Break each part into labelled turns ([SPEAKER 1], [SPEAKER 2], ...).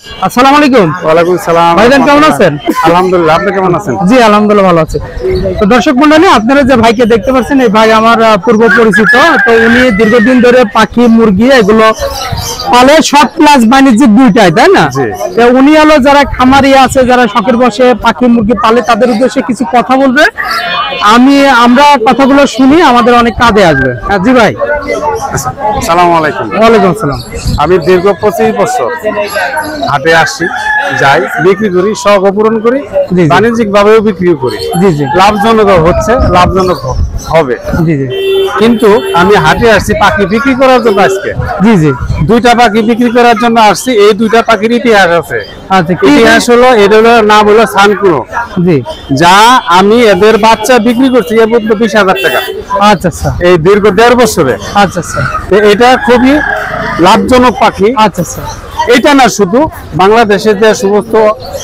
[SPEAKER 1] আসসালামু আলাইকুম।
[SPEAKER 2] ওয়ালাইকুম আসসালাম।
[SPEAKER 1] ভাইজান কেমন আছেন?
[SPEAKER 2] আলহামদুলিল্লাহ, আপনি কেমন আছেন?
[SPEAKER 1] জি আলহামদুলিল্লাহ ভালো আছি। তো দর্শক মণ্ডলী, আপনারা যে ভাইকে দেখতে পাচ্ছেন, এই ভাই আমার পূর্ব পরিচিত। তো উনি দীর্ঘদিন ধরে পাখি মুরগি এগুলো পালে, শখ প্লাস বাণিজ্যিক দুইটাই, তাই না? তো উনি হলো যারা খামারি আছে, যারা শখের বসে পাখি মুরগি পালে, তাদের উদ্দেশ্যে কিছু কথা বলবে। আমরা কথাগুলো শুনি, আমাদের অনেক কাজে আসবে। জি ভাই।
[SPEAKER 2] আসসালামু আলাইকুম।
[SPEAKER 1] ওয়ালাইকুম আসসালাম।
[SPEAKER 2] আমি দীর্ঘ 25 বছর হাটে আসি, যাই, বিক্রি করি, শখ পূরণ করি, বাণিজ্যিক ভাবেও বিক্রি করি।
[SPEAKER 1] জি জি।
[SPEAKER 2] লাভজনক হচ্ছে, লাভজনক হবে।
[SPEAKER 1] জি জি।
[SPEAKER 2] কিন্তু আমি হাটে আসছি পাখি বিক্রি করার জন্য আজকে।
[SPEAKER 1] জি জি।
[SPEAKER 2] দুইটা পাখি বিক্রি করার জন্য আসছি। এই দুইটা পাখির ইতিহাস আছে।
[SPEAKER 1] আচ্ছা,
[SPEAKER 2] ইতিহাস হলো, এদের নাম হলো সানকুনো।
[SPEAKER 1] জি।
[SPEAKER 2] যা আমি এদের বাচ্চা বিক্রি করছি এ পর্যন্ত 20,000 টাকা।
[SPEAKER 1] আচ্ছা আচ্ছা।
[SPEAKER 2] এই দীর্ঘ 1.5 বছরে।
[SPEAKER 1] আচ্ছা আচ্ছা।
[SPEAKER 2] এটা খুবই লাভজনক পাখি।
[SPEAKER 1] আচ্ছা আচ্ছা।
[SPEAKER 2] এটা না, শুধু বাংলাদেশে যে সমস্ত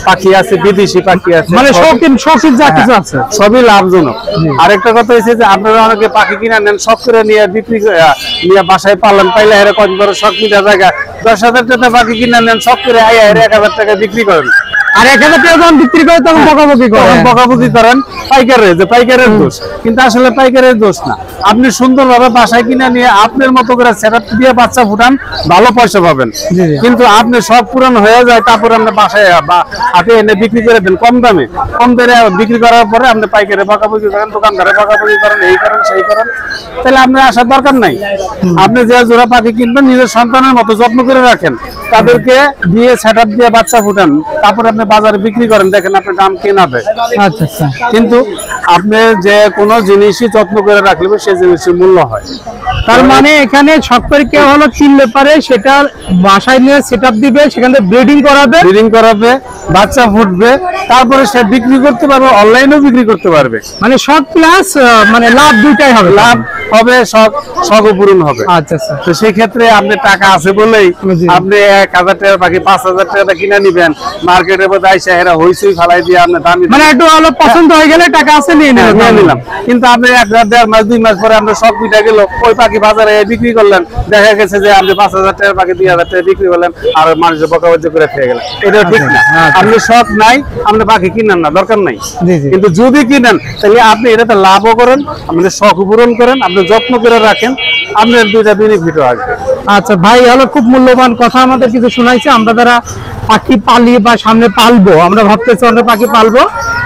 [SPEAKER 2] পাখি আছে, বিদেশি পাখি আছে,
[SPEAKER 1] মানে শৌখিন যা কিছু আছে
[SPEAKER 2] সবই লাভজনক। আরেকটা কথা হচ্ছে যে আপনারা অনেকে পাখি কিনা নেন, শখ করে নিয়ে বিক্রি নিয়ে বাসায় পালন পাইলে হেরে কত বড় শখ মিটা জায়গা 10,000 টাকা পাখি কিনা নেন, শখ করে 1,000 টাকা বিক্রি করেন।
[SPEAKER 1] আর 1,000 টাকা যখন বিক্রি করে তখন
[SPEAKER 2] বকাবকি করেন পাইকারের, যে পাইকারের দোষ। কিন্তু আসলে পাইকারের দোষ না। আপনি সুন্দরভাবে বাসায় কিনে নিয়ে আপনার মতো করে সেটআপ দিয়ে বাচ্চা ফুটান, ভালো পয়সা পাবেন। কিন্তু আপনি সব পুরান হয়ে যায়, তারপর আপনি বাসায় হাটে এনে বিক্রি করে দেন কম দামে। কম দামে বিক্রি করার পরে আপনি পাইকারে বকাবকি করেন, দোকানদারে বকাবকি করেন, এই করেন সেই করেন, তাহলে আপনার আসার দরকার নাই। আপনি যে জোড়া পাখি কিনবেন, নিজের সন্তানের মতো যত্ন করে রাখেন, তাদেরকে দিয়ে সেটআপ দিয়ে বাচ্চা ফুটান, তারপর আপনি বাজারে বিক্রি করেন, দেখেন আপনার দাম কেনা দেয়।
[SPEAKER 1] আচ্ছা আচ্ছা।
[SPEAKER 2] কিন্তু আপনি যে কোনো জিনিসই যত্ন করে রাখলে সেই জিনিসের মূল্য হয়।
[SPEAKER 1] তার মানে এখানে শখ করে কেউ হলো কিনলে পারে, সেটা বাসায় নিয়ে সেটআপ দিবে, সেখান থেকে ব্রিডিং করাবে, বাচ্চা ফুটবে, তারপরে সে বিক্রি করতে পারবে, অনলাইনেও বিক্রি করতে পারবে। মানে শখ প্লাস মানে লাভ দুইটাই হবে,
[SPEAKER 2] লাভ হবে, শখ পূরণ হবে।
[SPEAKER 1] আচ্ছা আচ্ছা।
[SPEAKER 2] তো সেই ক্ষেত্রে আপনি টাকা আছে বলেই আপনি 1,000 টাকার পাখি 5,000 টাকা কিনে নিবেন, মার্কেটের মধ্যে আইসা এরা হইসই ফালাই দিয়ে আপনি দামি, মানে
[SPEAKER 1] একটু হলো পছন্দ হয়ে গেলে টাকা আছে নিয়ে
[SPEAKER 2] নিলাম। কিন্তু আপনি 1.5 মাস 2 মাস পরে আপনার শখ মিটা গেল, ওই পাখি বাজারে বিক্রি করলেন, দেখা গেছে যে আপনি 5,000 টাকার পাখি 2,000 টাকা বিক্রি করলেন, আর মানুষের বকাবকি করে খেয়ে গেলেন। এটা ঠিক না। আপনি শখ নাই, আপনি পাখি কিনেন না, দরকার নাই। কিন্তু যদি কিনেন, তাহলে আপনি এটাতে লাভও করেন, আপনি শখ পূরণ করেন, আপনি যত্ন করে রাখেন, আপনার দুইটা বেনিফিটও আসবে।
[SPEAKER 1] আচ্ছা ভাই, হলো খুব মূল্যবান কথা আমাদের কিছু শোনাইছে। আমরা যারা পাখি পালি বা সামনে পালবো, আমরা ভাবতেছি আমরা পাখি পালবো,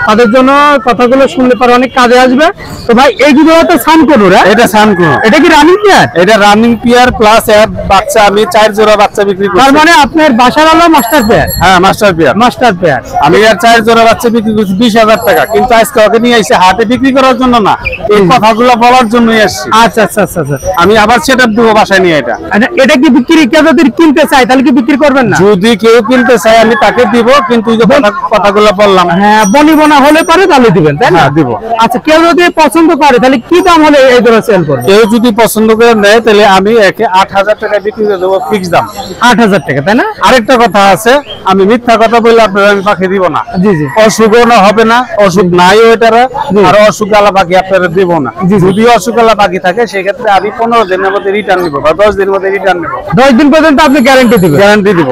[SPEAKER 1] তাদের জন্য কথাগুলো শুনলে পরে অনেক কাজে আসবে। তো ভাই এইগুলো তো সানকুনো,
[SPEAKER 2] এটা সানকুনো।
[SPEAKER 1] এটা কি রানিং পেয়ার?
[SPEAKER 2] এটা রানিং পেয়ার প্লাস এর বাচ্চা। আমি 4 জোড়া বাচ্চা বিক্রি করি।
[SPEAKER 1] তার মানে আপনার বাসার হলো মাস্টার পেয়ার?
[SPEAKER 2] হ্যাঁ, মাস্টার পেয়ার। আমি এর 4 জোড়া বাচ্চা বিক্রি করছি 20,000 টাকা। কিন্তু আজকে ওকে নিয়ে এসে হাটে বিক্রি করার জন্য না, এই কথাগুলো বলার জন্যই আসছি।
[SPEAKER 1] আচ্ছা আচ্ছা আচ্ছা।
[SPEAKER 2] আমি আবার সেটআপ দেবো বাসায় নিয়ে।
[SPEAKER 1] এটা কি বিক্রি, কেউ যদি কিনতে চায় তাহলে কি বিক্রি করবেন না?
[SPEAKER 2] যদি কেউ কিনতে চায় আমি তাকে দিব, কিন্তু এই যে কথাগুলো বললাম,
[SPEAKER 1] হ্যাঁ, বনিবনা হলে পারে তাহলে দিবেন, তাই না?
[SPEAKER 2] দিব।
[SPEAKER 1] আচ্ছা, কেউ যদি পছন্দ করে তাহলে কি দাম হলে এই ধরে সেল করবে?
[SPEAKER 2] কেউ যদি পছন্দ করে নেয় তাহলে আমি একে 8,000 টাকা বিক্রি করে দেবো, ফিক্স দাম
[SPEAKER 1] 8,000 টাকা, তাই না?
[SPEAKER 2] আরেকটা কথা আছে, আমি মিথ্যা কথা বললে আপনারা আমি পাখি দিব না।
[SPEAKER 1] জি জি।
[SPEAKER 2] অসুখও হবে না, অসুখ নাই ওইটারা, আর অসুখ আলা পাখি আপনারা দিব না। যদি অসুখ আলা পাখি থাকে সেক্ষেত্রে আমি 15 দিনের মধ্যে রিটার্ন নিব বা 10 দিনের মধ্যে রিটার্ন নিব।
[SPEAKER 1] 10 দিন পর্যন্ত আপনি গ্যারান্টি দিব?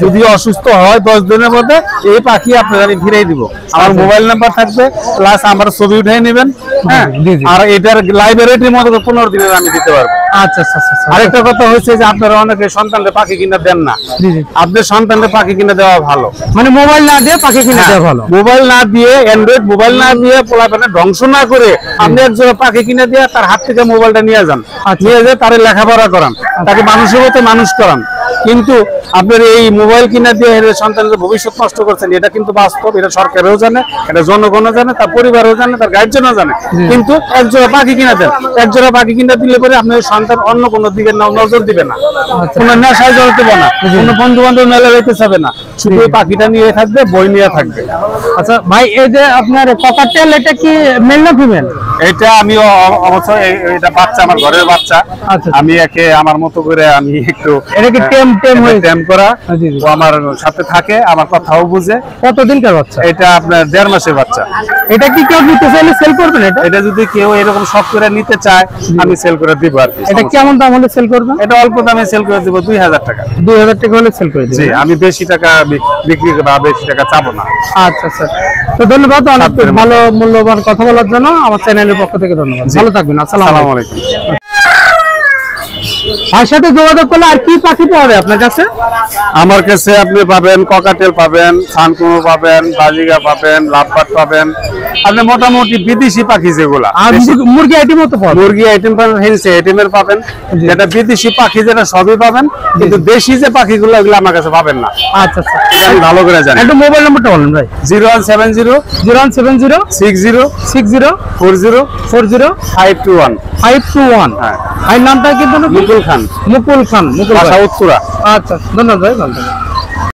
[SPEAKER 2] যদি অসুস্থ হয় 10 দিনের মধ্যে এই পাখি আপনারা আমি ফিরিয়ে দিব। আমার মোবাইল নাম্বার থাকবে, প্লাস আমার ছবি উঠে নেবেন। হ্যাঁ, আর এটার লাইব্রেরিটির মধ্যে 15 দিনের আমি দিতে পারবো।
[SPEAKER 1] আচ্ছা আচ্ছা আচ্ছা।
[SPEAKER 2] আরেকটা কথা হচ্ছে যে আপনারা অনেকে সন্তানদের পাখি কিনে দেন না। আপনার সন্তানদের পাখি কিনে দেওয়া ভালো,
[SPEAKER 1] মানে মোবাইল না দিয়ে পাখি কিনে দেওয়া ভালো।
[SPEAKER 2] মোবাইল না দিয়ে, অ্যান্ড্রয়েড মোবাইল না দিয়ে, পোলাপানে ধ্বংস না করে আপনি একজোড়া পাখি কিনে দিয়ে তার হাত থেকে মোবাইলটা নিয়ে যান, নিয়ে যেয়ে তার লেখাপড়া করান, তাকে মানুষের মতো মানুষ করান। কিন্তু আপনার এই মোবাইল কিনা দিয়ে সন্তানদের ভবিষ্যৎ নষ্ট করছেন, এটা কিন্তু বাস্তব। এটা সরকারও জানে, এটা জনগণও জানে, তার পরিবারও জানে, তার গার্জিয়ানও জানে। কিন্তু একজোড়া পাখি কিনা দেন, একজোড়া পাখি কিনা দিলে পরে আপনার সন্তান অন্য কোনো দিকে নজর দিবে না, কোনো নেশায় জড়াতে না, কোনো বন্ধু বান্ধব মেলা হইতে চাবে না, শুধু পাখিটা নিয়ে থাকবে, বই নিয়ে থাকবে।
[SPEAKER 1] আচ্ছা ভাই, এই যে আপনার ককাটেল, এটা কি মেল না ফিমেল?
[SPEAKER 2] এটা আমি অবশ্যই, এটা বাচ্চা, আমার ঘরের বাচ্চা। আমি একে আমার মতো করে আমি একটু
[SPEAKER 1] এটাকে টেম করা,
[SPEAKER 2] ও আমার সাথে থাকে, আমার কথাও বুঝে।
[SPEAKER 1] কতদিনকার বাচ্চা?
[SPEAKER 2] এটা আপনার 1.5 মাসের বাচ্চা।
[SPEAKER 1] এটা কি কেউ নিতে চাইলে সেল করবেন?
[SPEAKER 2] এটা যদি কেউ এরকম শখ করে নিতে চায় আমি সেল করে দিব আর কি।
[SPEAKER 1] এটা কেমন দাম হলে সেল করবেন?
[SPEAKER 2] এটা অল্প দামে সেল করে দিব, 2,000 টাকা।
[SPEAKER 1] 2,000 টাকা হলে সেল করে দিবেন?
[SPEAKER 2] জি, আমি বেশি টাকা বিক্রি বা বেশি টাকা চাবো না।
[SPEAKER 1] আচ্ছা আচ্ছা, তো ধন্যবাদ অনেক ভালো মূল্যবান কথা বলার জন্য, আমার চ্যানেলের পক্ষ থেকে ধন্যবাদ। ভালো থাকবেন, আসসালামু আলাইকুম। ভাইয়ের সাথে যোগাযোগ করলে আর কি পাখি পাওয়া যায় আপনার কাছে?
[SPEAKER 2] আমার কাছে আপনি পাবেন ককাটেল পাবেন, সানকুনো পাবেন, বাজিগা পাবেন, লাভবার্ড পাবেন, আপনি মোটামুটি বিদেশি পাখি যেগুলা,
[SPEAKER 1] আর মুরগি আইটেমও তো পাবেন?
[SPEAKER 2] মুরগি আইটেম পাবেন, হেন্সি আইটেমের পাবেন, যেটা বিদেশি পাখি যেটা সবই পাবেন, কিন্তু দেশি যে পাখিগুলো এগুলো আমার কাছে পাবেন না।
[SPEAKER 1] আচ্ছা আচ্ছা,
[SPEAKER 2] এটা আমি ভালো করে জানি।
[SPEAKER 1] একটু মোবাইল নাম্বারটা বলেন ভাই।
[SPEAKER 2] 0170
[SPEAKER 1] 0170
[SPEAKER 2] 60
[SPEAKER 1] 60
[SPEAKER 2] 40
[SPEAKER 1] 40
[SPEAKER 2] 521।
[SPEAKER 1] 521।
[SPEAKER 2] হ্যাঁ,
[SPEAKER 1] ভাইয়ের নামটা কিন্তু
[SPEAKER 2] মুকুল খান,
[SPEAKER 1] মুকুল খান, মুকুল
[SPEAKER 2] বাসা
[SPEAKER 1] ভাই।
[SPEAKER 2] উত্তরা।
[SPEAKER 1] আচ্ছা, ধন্যবাদ ভাই, ভালো থাকবেন।